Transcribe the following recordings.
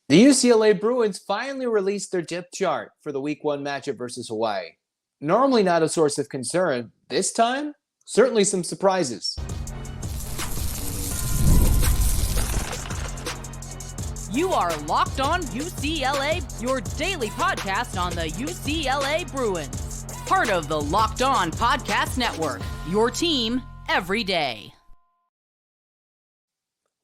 The UCLA Bruins finally released their depth chart for the Week 1 matchup versus Hawaii. Normally not a source of concern, this time, certainly some surprises. You are Locked On UCLA, your daily podcast on the UCLA Bruins. Part of the Locked On Podcast Network, your team every day.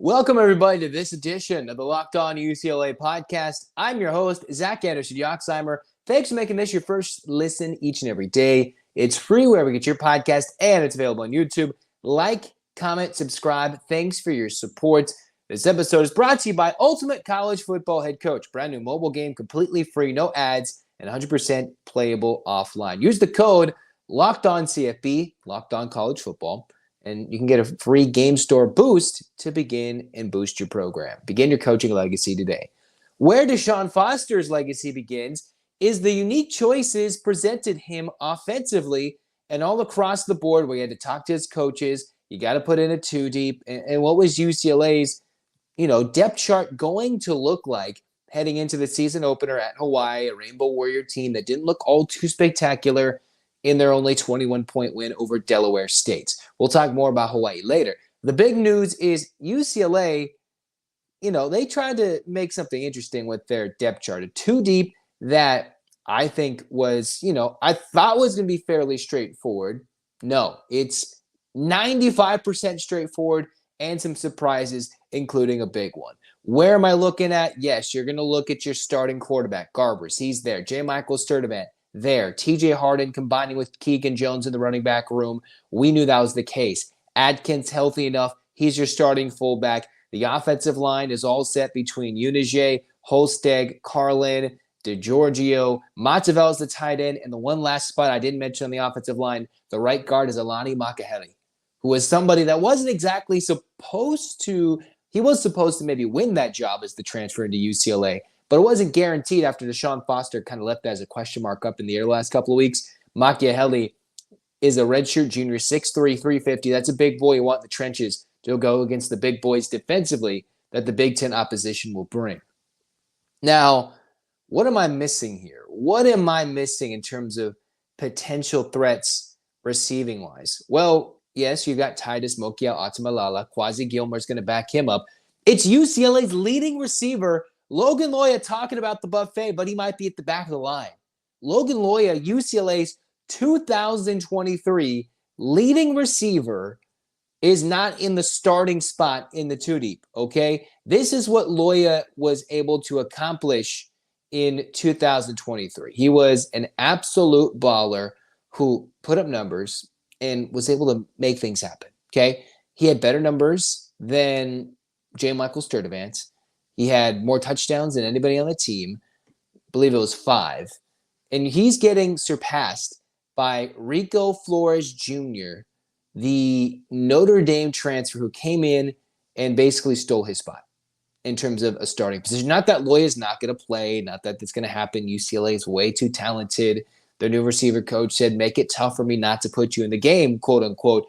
Welcome, everybody, to this edition of the Locked On UCLA podcast. I'm your host, Zach Anderson-Yoxsimer. Thanks for making this your first listen each and every day. It's free wherever you get your podcast, and it's available on YouTube. Like, comment, subscribe. Thanks for your support. This episode is brought to you by Ultimate College Football Head Coach. Brand new mobile game, completely free, no ads, and 100% playable offline. Use the code LOCKEDONCFB, Locked On College Football, and you can get a free game store boost to begin and boost your program. Begin your coaching legacy today. Where DeShaun Foster's legacy begins is the unique choices presented him offensively and all across the board where he had to talk to his coaches. You got to put in a two deep. And what was UCLA's depth chart going to look like heading into the season opener at Hawaii, a Rainbow Warrior team that didn't look all too spectacular in their only 21-point win over Delaware State. We'll talk more about Hawaii later. The big news is UCLA, they tried to make something interesting with their depth chart. A two deep that I think was, I thought was going to be fairly straightforward. No, it's 95% straightforward and some surprises, including a big one. Where am I looking at? Yes, you're going to look at your starting quarterback, Garbers. He's there. J. Michael Sturdivant. There. TJ Harden combining with Keegan Jones in the running back room. We knew that was the case. Adkins healthy enough. He's your starting fullback. The offensive line is all set between Unije, Holsteg, Carlin, DeGiorgio. Matavell's the tight end. And the one last spot I didn't mention on the offensive line, the right guard is Alani Makahele, who was somebody that wasn't exactly supposed to – he was supposed to maybe win that job as the transfer into UCLA. But it wasn't guaranteed after DeShaun Foster kind of left that as a question mark up in the air the last couple of weeks. Makahele is a redshirt junior, 6'3", 350. That's a big boy you want in the trenches to go against the big boys defensively that the Big Ten opposition will bring. Now, what am I missing here? What am I missing in terms of potential threats receiving-wise? Well, yes, you got Titus Mokiao-Atumalala. Quasi Gilmore's going to back him up. It's UCLA's leading receiver, Logan Loya, talking about the buffet, but he might be at the back of the line. Logan Loya, UCLA's 2023 leading receiver, is not in the starting spot in the two deep, okay? This is what Loya was able to accomplish in 2023. He was an absolute baller who put up numbers and was able to make things happen, okay? He had better numbers than J. Michael Sturdivant. He had more touchdowns than anybody on the team. I believe it was 5. And he's getting surpassed by Rico Flores Jr., the Notre Dame transfer who came in and basically stole his spot in terms of a starting position. Not that Loya's not going to play, not that that's going to happen. UCLA is way too talented. Their new receiver coach said, make it tough for me not to put you in the game, quote unquote.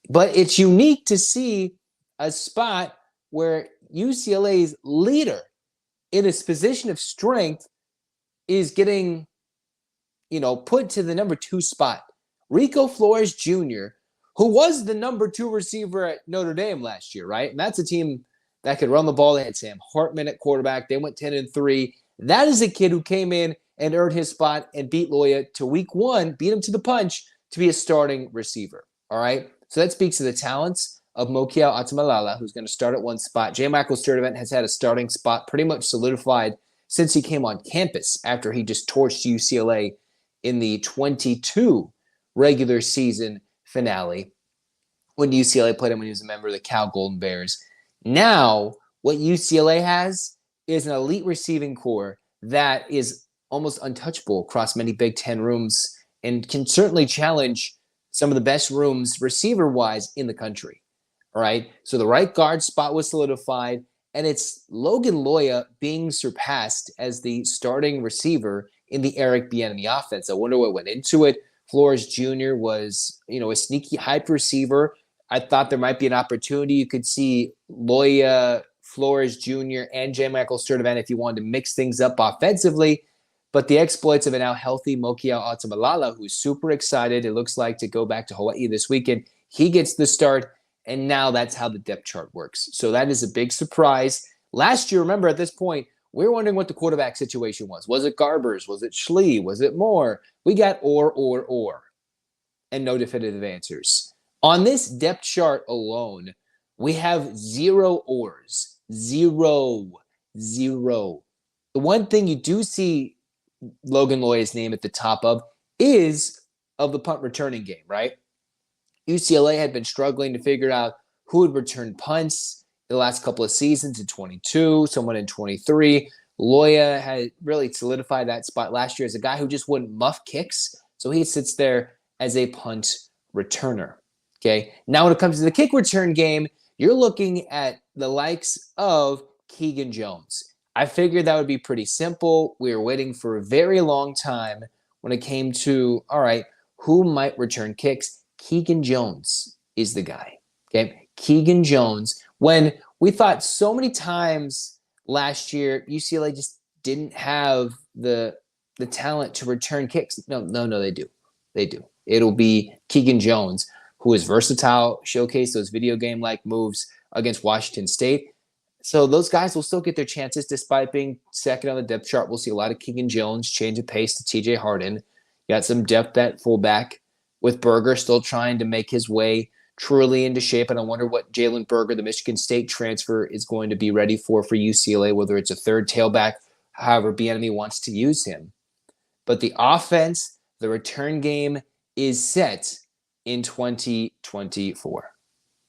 But it's unique to see a spot where UCLA's leader in his position of strength is getting, put to the number 2 spot. Rico Flores Jr., who was the number 2 receiver at Notre Dame last year, right? And that's a team that could run the ball. They had Sam Hartman at quarterback. They went 10-3. That is a kid who came in and earned his spot and beat Loya to week 1, beat him to the punch to be a starting receiver, all right? So that speaks to the talents of Mokiao-Atumalala, who's going to start at one spot. J. Michael Sturdivant has had a starting spot pretty much solidified since he came on campus after he just torched UCLA in the 22 regular season finale when UCLA played him when he was a member of the Cal Golden Bears. Now, what UCLA has is an elite receiving core that is almost untouchable across many Big Ten rooms and can certainly challenge some of the best rooms receiver-wise in the country. All right, so the right guard spot was solidified, and it's Logan Loya being surpassed as the starting receiver in the Eric Bieniemy offense. I wonder what went into it. Flores Jr. was, a sneaky hype receiver. I thought there might be an opportunity. You could see Loya Flores Jr. and J. Michael Sturdivant if you wanted to mix things up offensively. But the exploits of a now healthy Mokiao Atamalala, who's super excited, it looks like, to go back to Hawaii this weekend. He gets the start, and now that's how the depth chart works. So that is a big surprise. Last year, remember, at this point, we were wondering what the quarterback situation was. Was it Garbers? Was it Schlee? Was it Moore? We got or, and no definitive answers. On this depth chart alone, we have 0 ors. 0. The one thing you do see Logan Loya's name at the top of is of the punt returning game, right? UCLA had been struggling to figure out who would return punts the last couple of seasons in 22, someone in 23. Loya had really solidified that spot last year as a guy who just wouldn't muff kicks. So he sits there as a punt returner. Okay. Now, when it comes to the kick return game, you're looking at the likes of Keegan Jones. I figured that would be pretty simple. We were waiting for a very long time when it came to, all right, who might return kicks? Keegan Jones is the guy. Okay. Keegan Jones. When we thought so many times last year, UCLA just didn't have the talent to return kicks. No, they do. They do. It'll be Keegan Jones, who is versatile, showcase those video game-like moves against Washington State. So those guys will still get their chances despite being second on the depth chart. We'll see a lot of Keegan Jones, change of pace to TJ Harden. You got some depth at fullback with Berger still trying to make his way truly into shape. And I wonder what Jalen Berger, the Michigan State transfer, is going to be ready for UCLA, whether it's a third tailback, however Bieniemy wants to use him. But the offense, the return game is set in 2024.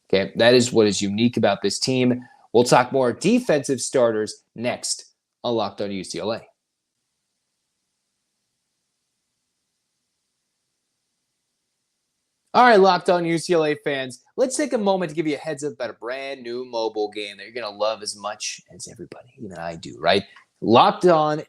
Okay, that is what is unique about this team. We'll talk more defensive starters next on Locked On UCLA. All right, Locked On UCLA fans, let's take a moment to give you a heads up about a brand new mobile game that you're going to love as much as everybody, even I do, right? Locked On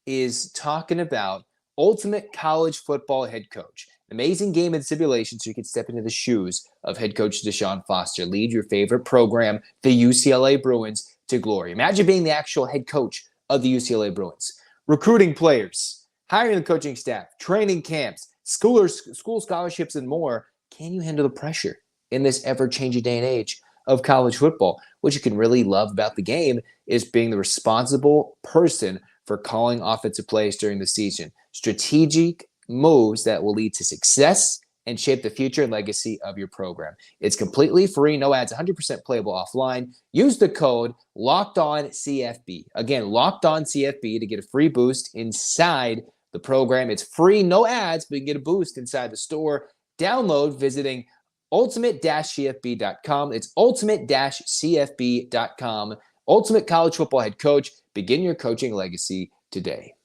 is talking about Ultimate College Football Head Coach. Amazing game and simulation so you can step into the shoes of head coach DeShaun Foster. Lead your favorite program, the UCLA Bruins, to glory. Imagine being the actual head coach of the UCLA Bruins. Recruiting players, hiring the coaching staff, training camps, school scholarships, and more. Can you handle the pressure in this ever-changing day and age of college football? What you can really love about the game is being the responsible person for calling offensive plays during the season. Strategic moves that will lead to success and shape the future and legacy of your program. It's completely free, no ads, 100% playable offline. Use the code LOCKEDONCFB. Again, LOCKEDONCFB to get a free boost inside the program. It's free, no ads, but you can get a boost inside the store. Download visiting ultimate-cfb.com. It's ultimate-cfb.com. Ultimate College Football Head Coach. Begin your coaching legacy today.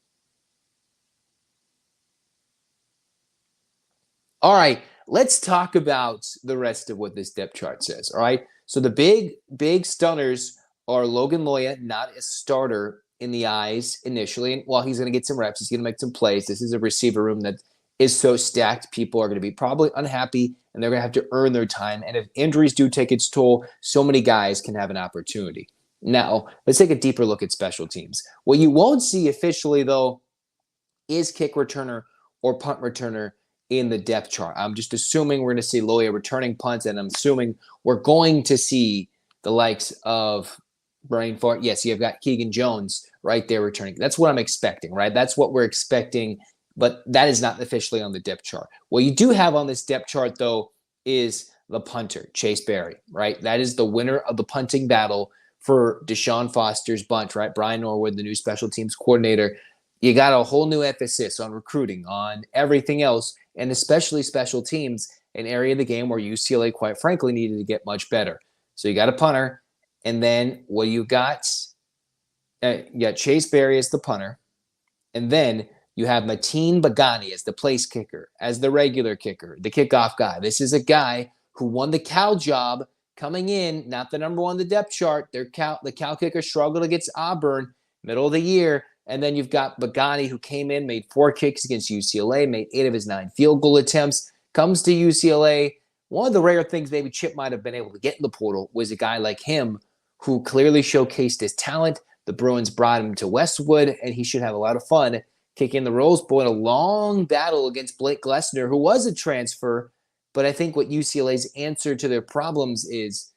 All right, let's talk about the rest of what this depth chart says, all right? So the big stunners are Logan Loya, not a starter in the eyes initially. And while he's going to get some reps, he's going to make some plays. This is a receiver room that is so stacked, people are going to be probably unhappy, and they're going to have to earn their time. And if injuries do take its toll, so many guys can have an opportunity. Now, let's take a deeper look at special teams. What you won't see officially, though, is kick returner or punt returner in the depth chart. I'm just assuming we're going to see Loya returning punts, and I'm assuming we're going to see the likes of Brian Ford. Yes, you've got Keegan Jones right there returning. That's what I'm expecting, right? That's what we're expecting, but that is not officially on the depth chart. What you do have on this depth chart, though, is the punter, Chase Berry, right? That is the winner of the punting battle for DeShaun Foster's bunch, right? Brian Norwood, the new special teams coordinator. You got a whole new emphasis on recruiting, on everything else, and especially special teams, an area of the game where UCLA, quite frankly, needed to get much better. So you got a punter, and then what you got? You got Chase Berry as the punter, and then you have Mateen Bagani as the place kicker, as the regular kicker, the kickoff guy. This is a guy who won the Cal job coming in, not the number one on the depth chart. The Cal kicker struggled against Auburn middle of the year. And then you've got Bagani, who came in, made 4 kicks against UCLA, made 8 of his 9 field goal attempts, comes to UCLA. One of the rare things maybe Chip might have been able to get in the portal was a guy like him who clearly showcased his talent. The Bruins brought him to Westwood, and he should have a lot of fun kicking the Rose Bowl in a long battle against Blake Glessner, who was a transfer. But I think what UCLA's answer to their problems is,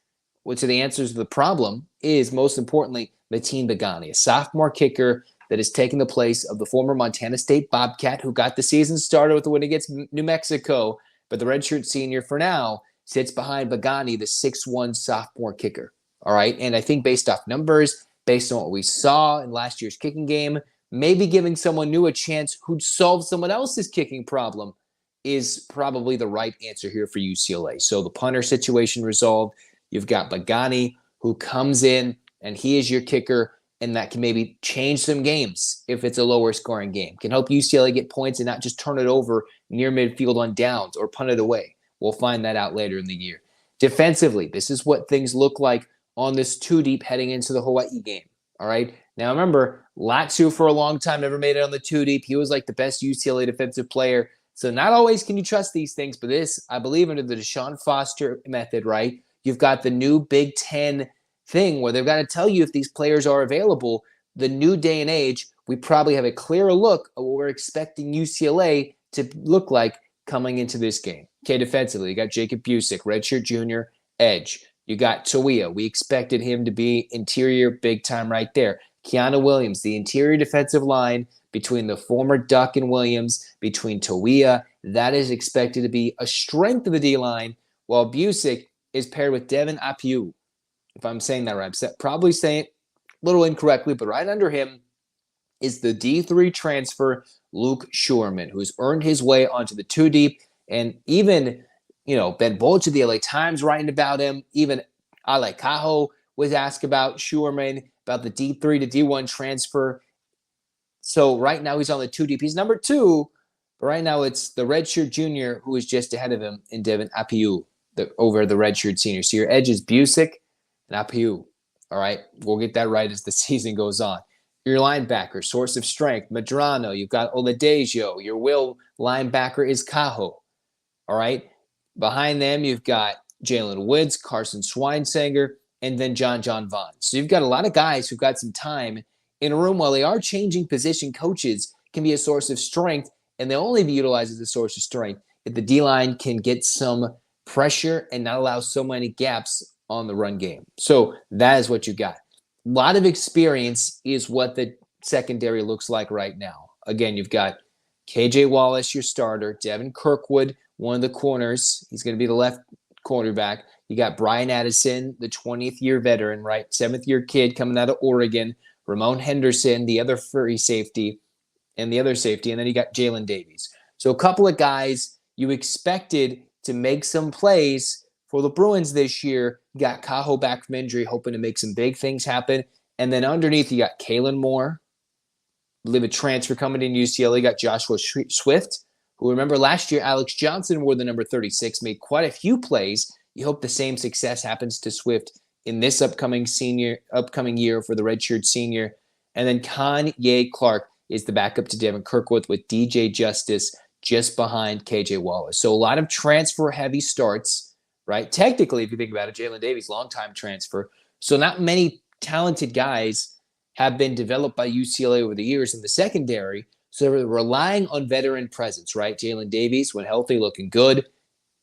to the answers to the problem is, most importantly, Mateen Begani, a sophomore kicker that is taking the place of the former Montana State Bobcat who got the season started with the win against New Mexico. But the redshirt senior, for now, sits behind Begani, the 6'1 sophomore kicker. All right, and I think based off numbers, based on what we saw in last year's kicking game, maybe giving someone new a chance who'd solve someone else's kicking problem is probably the right answer here for UCLA. So the punter situation resolved. You've got Begani, who comes in, and he is your kicker, and that can maybe change some games if it's a lower scoring game. Can help UCLA get points and not just turn it over near midfield on downs or punt it away. We'll find that out later in the year. Defensively, this is what things look like on this two deep heading into the Hawaii game. All right. Now remember, Latsu for a long time never made it on the two deep. He was like the best UCLA defensive player. So not always can you trust these things, but this, I believe, under the DeShaun Foster method, right? You've got the new Big Ten thing where they've got to tell you if these players are available. The new day and age, we probably have a clearer look at what we're expecting UCLA to look like coming into this game. Okay, defensively, you got Jacob Busick, redshirt junior, edge. You got Tawia. We expected him to be interior big time right there. Keanu Williams, the interior defensive line between the former Duck and Williams, between Tawia, that is expected to be a strength of the D-line, while Busick is paired with Devin Apiu. If I'm saying that right, I'm probably saying it a little incorrectly, but right under him is the D3 transfer, Luke Schuerman, who's earned his way onto the two deep. And even, Ben Bolch of the LA Times writing about him. Even Ale Cajo was asked about Schuerman, about the D3 to D1 transfer. So right now he's on the two deep. He's number 2, but right now it's the redshirt junior who is just ahead of him in Devin Apiu over the redshirt senior. So your edge is Busick and Apiu. All right, we'll get that right as the season goes on. Your linebacker, source of strength, Medrano. You've got Oladejo. Your will linebacker is Cajo. All right. Behind them, you've got Jalen Woods, Carson Schweinsteiger, and then John Vaughn. So you've got a lot of guys who've got some time in a room. While they are changing position, coaches can be a source of strength, and they'll only be utilized as a source of strength if the D-line can get some pressure and not allow so many gaps on the run game. So that is what you got. A lot of experience is what the secondary looks like right now. Again, you've got KJ Wallace, your starter, Devin Kirkwood, one of the corners. He's going to be the left cornerback. You got Brian Addison, the 20th year veteran, right? 7th year kid coming out of Oregon. Ramon Henderson, the other free safety, and the other safety. And then you got Jalen Davies. So a couple of guys you expected to make some plays for the Bruins this year. You got Cajo back from injury, hoping to make some big things happen. And then underneath, you got Kalen Moore, I believe a transfer coming in UCLA. You got Joshua Swift, who, remember last year, Alex Johnson wore the number 36, made quite a few plays. You hope the same success happens to Swift in this upcoming year for the redshirt senior. And then Kanye Clark is the backup to Devin Kirkwood with DJ Justice just behind KJ Wallace. So a lot of transfer-heavy starts, right? Technically, if you think about it, Jalen Davies, long-time transfer. So not many talented guys have been developed by UCLA over the years in the secondary. So they're relying on veteran presence, right? Jalen Davies, when healthy, looking good,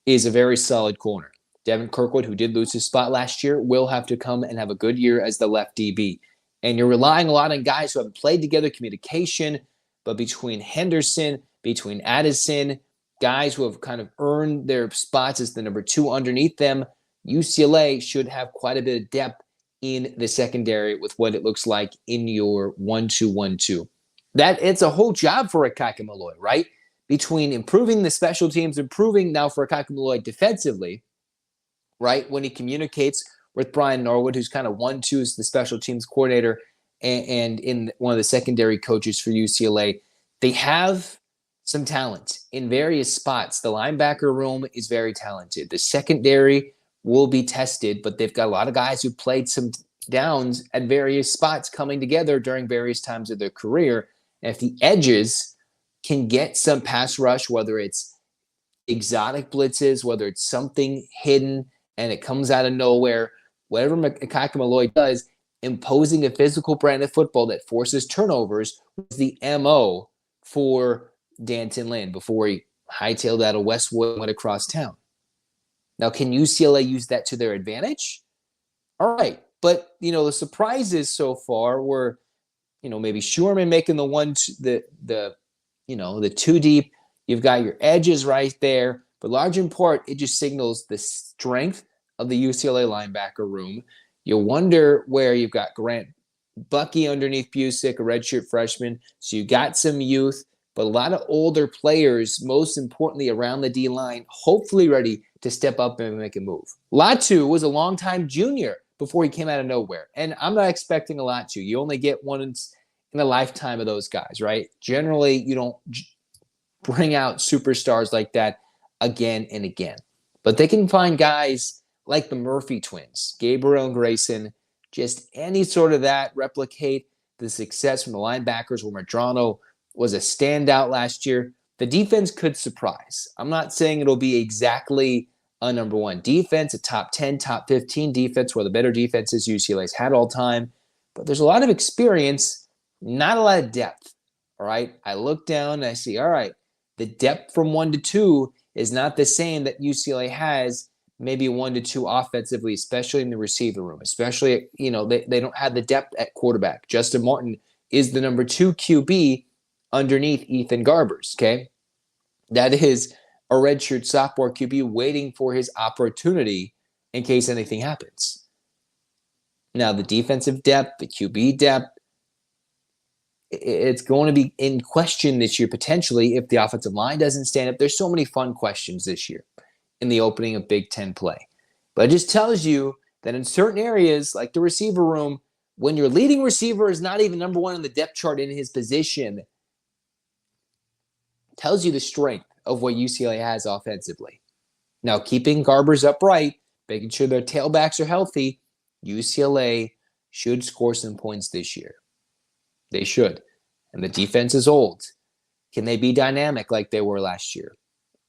is a very solid corner. Devin Kirkwood, who did lose his spot last year, will have to come and have a good year as the left DB. And you're relying a lot on guys who haven't played together, communication, but between Henderson, between Addison, guys who have kind of earned their spots as the number 2 underneath them, UCLA should have quite a bit of depth in the secondary with what it looks like in your 1-2-1-2. That it's a whole job for Ikaika Malloe, right? Between improving the special teams, improving now for Ikaika Malloe defensively, right? When he communicates with Brian Norwood, who's kind of 1-2 as the special teams coordinator and in one of the secondary coaches for UCLA, they have some talent in various spots. The linebacker room is very talented. The secondary will be tested, but they've got a lot of guys who played some downs at various spots coming together during various times of their career. And if the edges can get some pass rush, whether it's exotic blitzes, whether it's something hidden and it comes out of nowhere, whatever Ikaika Malloe does, imposing a physical brand of football that forces turnovers was the MO for D'Anton Lynn before he hightailed out of Westwood and went across town. Now, can UCLA use that to their advantage? All right. But, the surprises so far were, maybe Schuerman making the two deep. You've got your edges right there. But large in part, it just signals the strength of the UCLA linebacker room. You wonder where you've got Grant Bucky underneath Busick, a redshirt freshman. So you got some youth, but a lot of older players, most importantly around the D-line, hopefully ready to step up and make a move. Latu was a longtime junior before he came out of nowhere. And I'm not expecting a Latu. You only get one in a lifetime of those guys, right? Generally, you don't bring out superstars like that again and again. But they can find guys like the Murphy twins, Gabriel and Grayson, just any sort of that, replicate the success from the linebackers where Medrano was a standout last year. The defense could surprise. I'm not saying it'll be exactly a number one defense, a top 10, top 15 defense, where the better defenses UCLA's had all time. But there's a lot of experience, not a lot of depth. All right. I look down and I see, all right, the depth from 1 to 2 is not the same that UCLA has maybe 1 to 2 offensively, especially in the receiver room, especially, they don't have the depth at quarterback. Justin Martin is the number 2 QB underneath Ethan Garbers, okay? That is a redshirt sophomore QB waiting for his opportunity in case anything happens. Now, the defensive depth, the QB depth, it's going to be in question this year potentially if the offensive line doesn't stand up. There's so many fun questions this year in the opening of Big Ten play. But it just tells you that in certain areas, like the receiver room, when your leading receiver is not even number 1 on the depth chart in his position, tells you the strength of what UCLA has offensively. Now, keeping Garbers upright, making sure their tailbacks are healthy, UCLA should score some points this year. They should. And the defense is old. Can they be dynamic like they were last year?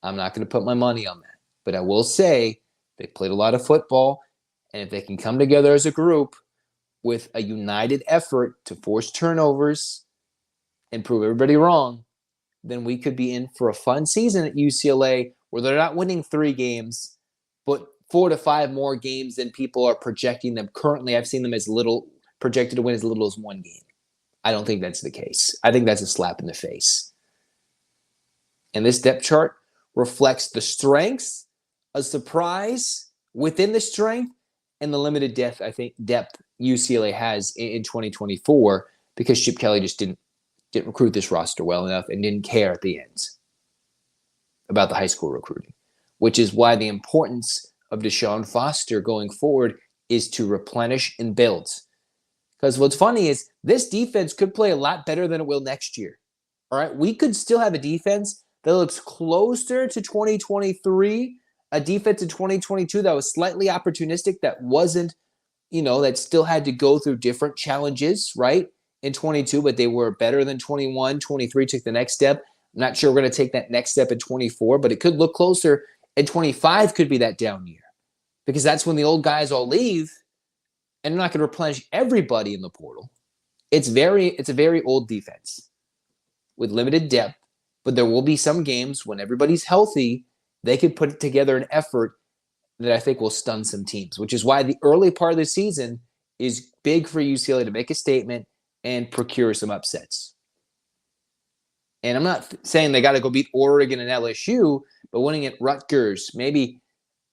I'm not going to put my money on that. But I will say they played a lot of football, and if they can come together as a group with a united effort to force turnovers and prove everybody wrong, then we could be in for a fun season at UCLA where they're not winning 3 games, but 4 to 5 more games than people are projecting them currently. I've seen them projected to win as little as 1 game. I don't think that's the case. I think that's a slap in the face. And this depth chart reflects the strengths, a surprise within the strength, and the limited depth UCLA has in 2024 because Chip Kelly just didn't recruit this roster well enough and didn't care at the end about the high school recruiting, which is why the importance of DeShaun Foster going forward is to replenish and build. Because what's funny is this defense could play a lot better than it will next year. All right, we could still have a defense that looks closer to 2023, a defense in 2022 that was slightly opportunistic, that wasn't, that still had to go through different challenges, right, in 22, but they were better than 21. 23 took the next step. I'm not sure we're going to take that next step in 24, but it could look closer, and 25 could be that down year because that's when the old guys all leave, and they're not going to replenish everybody in the portal. It's a very old defense with limited depth, but there will be some games when everybody's healthy, they could put together an effort that I think will stun some teams, which is why the early part of the season is big for UCLA to make a statement and procure some upsets. And I'm not saying they got to go beat Oregon and LSU, but winning at Rutgers, maybe,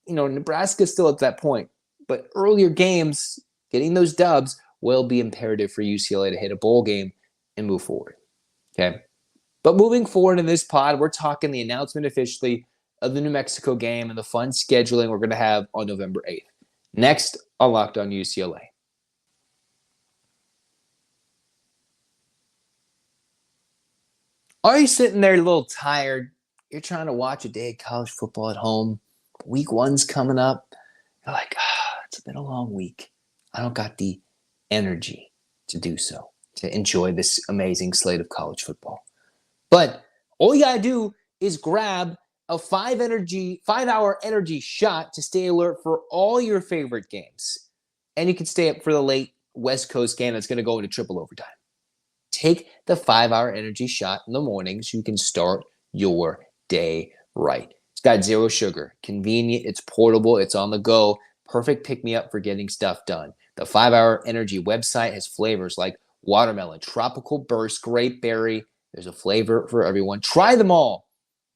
Nebraska's still at that point. But earlier games, getting those dubs will be imperative for UCLA to hit a bowl game and move forward. Okay. But moving forward in this pod, we're talking the announcement officially of the New Mexico game and the fun scheduling we're going to have on November 8th. Next on Locked On UCLA. Are you sitting there a little tired? You're trying to watch a day of college football at home. Week 1's coming up. You're like, it's been a long week. I don't got the energy to do so, to enjoy this amazing slate of college football. But all you got to do is grab a 5-hour energy shot to stay alert for all your favorite games. and you can stay up for the late West Coast game that's going to go into triple overtime. Take the 5-hour energy shot in the morning so you can start your day right. It's got zero sugar, convenient, it's portable, it's on the go, perfect pick-me-up for getting stuff done. The 5-hour energy website has flavors like watermelon, tropical burst, grape berry. There's a flavor for everyone. Try them all.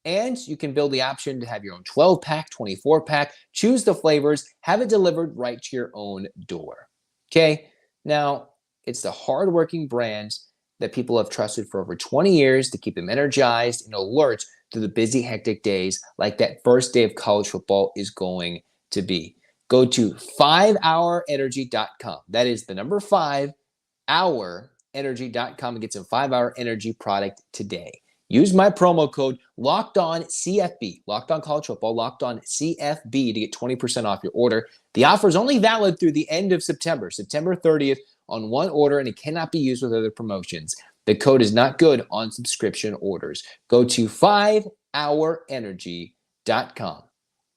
And you can build the option to have your own 12-pack, 24-pack, choose the flavors, have it delivered right to your own door. Okay? Now, it's the hardworking brands that people have trusted for over 20 years to keep them energized and alert through the busy, hectic days like that first day of college football is going to be. Go to 5hourenergy.com. That is the number 5hourenergy.com and get some 5-hour energy product today. Use my promo code LOCKEDONCFB, Locked On College Football, Locked On CFB to get 20% off your order. The offer is only valid through the end of September 30th on one order, and it cannot be used with other promotions. The code is not good on subscription orders. Go to 5hourenergy.com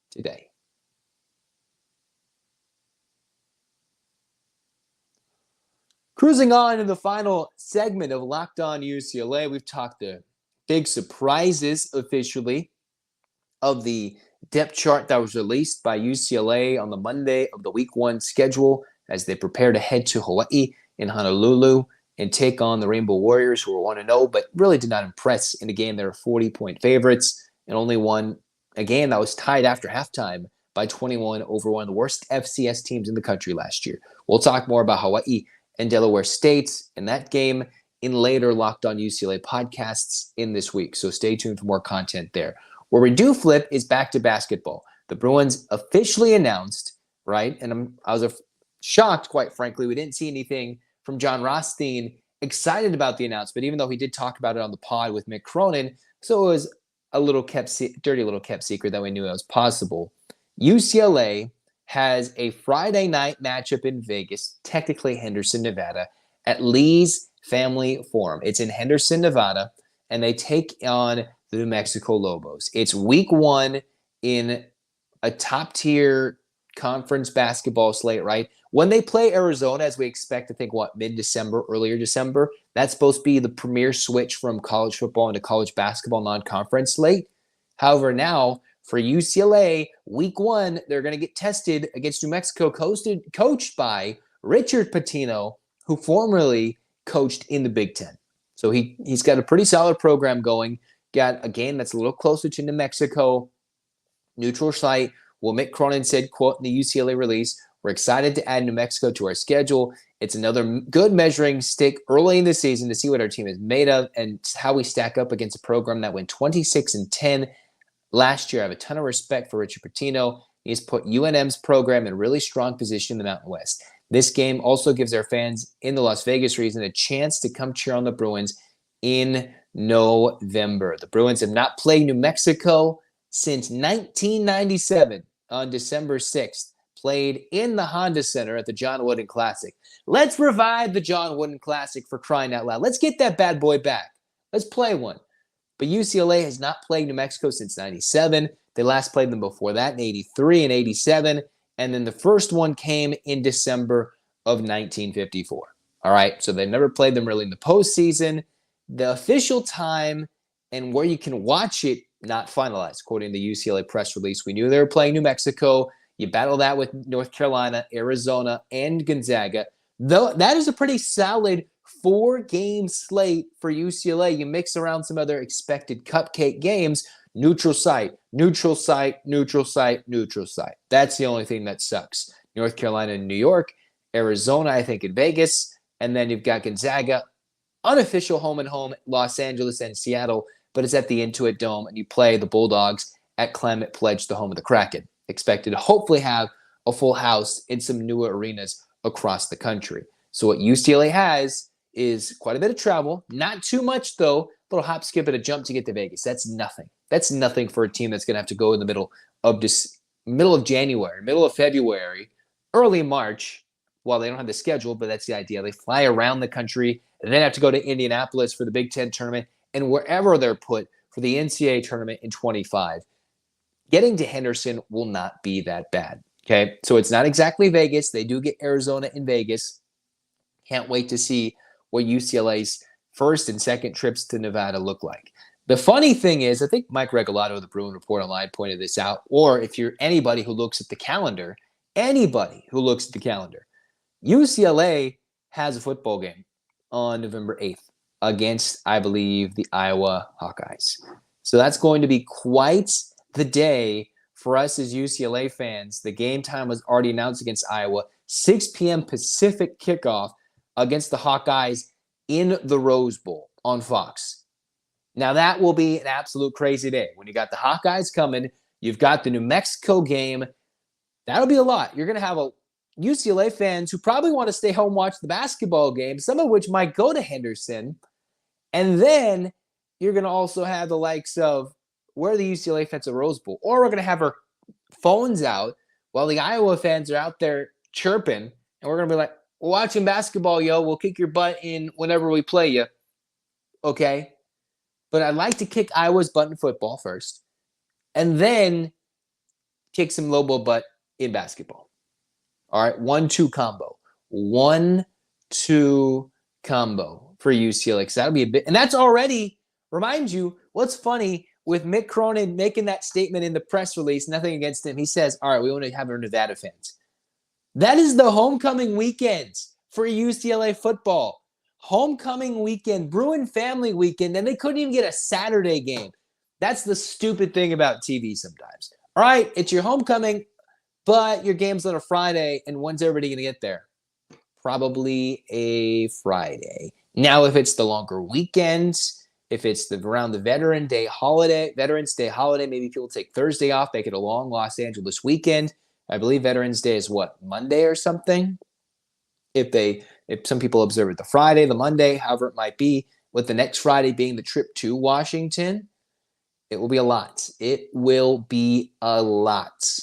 today. Cruising on to the final segment of Locked On UCLA, we've talked the big surprises officially of the depth chart that was released by UCLA on the Monday of the week 1 schedule as they prepare to head to Hawaii in Honolulu and take on the Rainbow Warriors, who were 1-0, but really did not impress in a game. They were 40-point favorites and only won a game that was tied after halftime by 21 over one of the worst FCS teams in the country last year. We'll talk more about Hawaii and Delaware State in that game in later Locked On UCLA podcasts in this week. So stay tuned for more content there. Where we do flip is back to basketball. The Bruins officially announced, right? And I was shocked, quite frankly. We didn't see anything from John Rothstein excited about the announcement, even though he did talk about it on the pod with Mick Cronin. So it was a dirty little kept secret that we knew it was possible. UCLA has a Friday night matchup in Vegas, technically Henderson, Nevada, at Lee's Family Forum. It's in Henderson, Nevada, and they take on the New Mexico Lobos. It's week 1 in a top-tier conference basketball slate, right? When they play Arizona, as we expect to think, mid-December, earlier December, that's supposed to be the premier switch from college football into college basketball non-conference slate. However, now, for UCLA, week 1, they're going to get tested against New Mexico, coached by Richard Pitino, who formerly coached in the Big Ten. So he's got a pretty solid program going. Got a game that's a little closer to New Mexico. Neutral site. Well, Mick Cronin said, quote, in the UCLA release, "We're excited to add New Mexico to our schedule. It's another good measuring stick early in the season to see what our team is made of and how we stack up against a program that went 26-10 last year." I have a ton of respect for Richard Pitino. He's put UNM's program in a really strong position in the Mountain West. This game also gives our fans in the Las Vegas region a chance to come cheer on the Bruins in November. The Bruins have not played New Mexico since 1997 on December 6th. Played in the Honda Center at the John Wooden Classic. Let's revive the John Wooden Classic, for crying out loud. Let's get that bad boy back. Let's play one. But UCLA has not played New Mexico since 97. They last played them before that in 83 and 87. And then the first one came in December of 1954. All right, so they've never played them really in the postseason. The official time and where you can watch it, not finalized, according to the UCLA press release. We knew they were playing New Mexico. You battle that with North Carolina, Arizona, and Gonzaga. Though that is a pretty solid 4-game slate for UCLA. You mix around some other expected cupcake games. Neutral site, neutral site, neutral site, neutral site. That's the only thing that sucks. North Carolina and New York, Arizona, I think, in Vegas, and then you've got Gonzaga, unofficial home and home, Los Angeles and Seattle, but it's at the Intuit Dome, and you play the Bulldogs at Climate Pledge, the home of the Kraken. Expected to hopefully have a full house in some newer arenas across the country. So what UCLA has is quite a bit of travel, not too much though, a little hop, skip, and a jump to get to Vegas. That's nothing. That's nothing for a team that's going to have to go in the middle of January, middle of February, early March. Well, they don't have the schedule, but that's the idea. They fly around the country and then have to go to Indianapolis for the Big Ten tournament and wherever they're put for the NCAA tournament in 25. Getting to Henderson will not be that bad. Okay, so it's not exactly Vegas. They do get Arizona in Vegas. Can't wait to see what UCLA's first and second trips to Nevada look like. The funny thing is, I think Mike Regalado of the Bruin Report Online pointed this out, or if you're anybody who looks at the calendar, UCLA has a football game on November 8th against, I believe, the Iowa Hawkeyes. So that's going to be quite the day for us as UCLA fans. The game time was already announced against Iowa, 6 p.m. Pacific kickoff against the Hawkeyes in the Rose Bowl on Fox. Now that will be an absolute crazy day. When you got the Hawkeyes coming, you've got the New Mexico game. That'll be a lot. You're going to have a UCLA fans who probably want to stay home, watch the basketball game, some of which might go to Henderson. And then you're going to also have the likes of where the UCLA fans at Rose Bowl. Or we're going to have our phones out while the Iowa fans are out there chirping. And we're going to be like, watching basketball, yo. We'll kick your butt in whenever we play you. Okay? But I'd like to kick Iowa's butt in football first. And then kick some Lobo butt in basketball. All right? 1-2 combo. 1-2 combo for UCLA. Because that'll be a bit. And that's already, remind you, what's funny with Mick Cronin making that statement in the press release, nothing against him. He says, all right, we want to have our Nevada fans. That is the homecoming weekend for UCLA football. Homecoming weekend, Bruin family weekend, and they couldn't even get a Saturday game. That's the stupid thing about TV sometimes. All right, it's your homecoming, but your game's on a Friday, and when's everybody going to get there? Probably a Friday. Now, if it's the longer weekends, if it's around the Veterans Day holiday, maybe people take Thursday off, make it a long Los Angeles weekend. I believe Veterans Day is what, Monday or something? If some people observe it the Friday, the Monday, however it might be, with the next Friday being the trip to Washington, it will be a lot. It will be a lot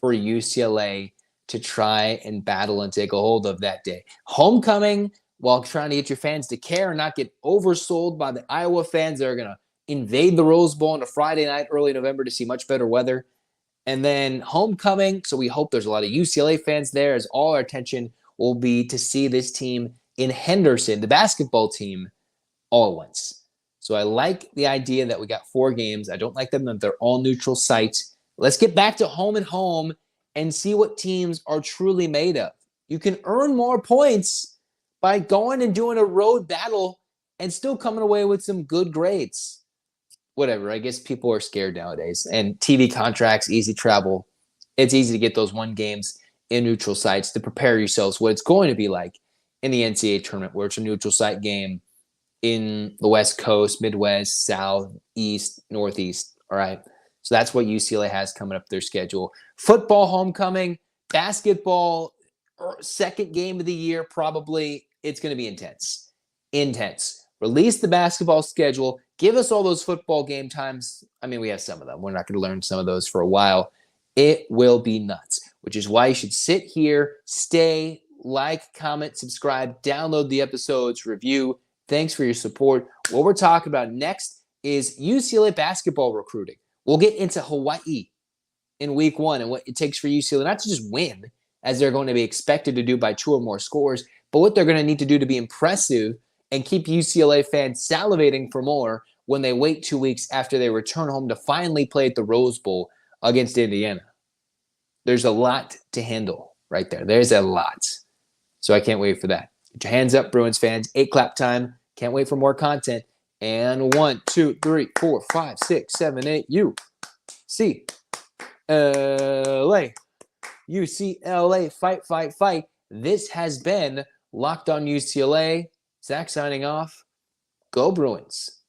for UCLA to try and battle and take a hold of that day. Homecoming, while trying to get your fans to care and not get oversold by the Iowa fans that are going to invade the Rose Bowl on a Friday night, early November, to see much better weather. And then homecoming, so we hope there's a lot of UCLA fans there, as all our attention will be to see this team in Henderson, the basketball team, all at once. So I like the idea that we got 4 games. I don't like them that they're all neutral sites. Let's get back to home and home and see what teams are truly made of. You can earn more points by going and doing a road battle and still coming away with some good grades. Whatever, I guess people are scared nowadays. And TV contracts, easy travel. It's easy to get those 1 games in neutral sites to prepare yourselves what it's going to be like in the NCAA tournament, where it's a neutral site game in the West Coast, Midwest, South, East, Northeast. All right. So that's what UCLA has coming up their schedule. Football homecoming, basketball, second game of the year, probably. It's going to be intense. Intense. Release the basketball schedule. Give us all those football game times. I mean, we have some of them. We're not going to learn some of those for a while. It will be nuts, which is why you should sit here, stay, like, comment, subscribe, download the episodes, review. Thanks for your support. What we're talking about next is UCLA basketball recruiting. We'll get into Hawaii in week 1 and what it takes for UCLA not to just win, as they're going to be expected to do by 2 or more scores, but what they're going to need to do to be impressive and keep UCLA fans salivating for more when they wait 2 weeks after they return home to finally play at the Rose Bowl against Indiana. There's a lot to handle right there. There's a lot. So I can't wait for that. Get your hands up, Bruins fans. 8 clap time. Can't wait for more content. And 1, 2, 3, 4, 5, 6, 7, 8. UCLA. UCLA. Fight, fight, fight. This has been Locked On UCLA. Zach signing off. Go Bruins.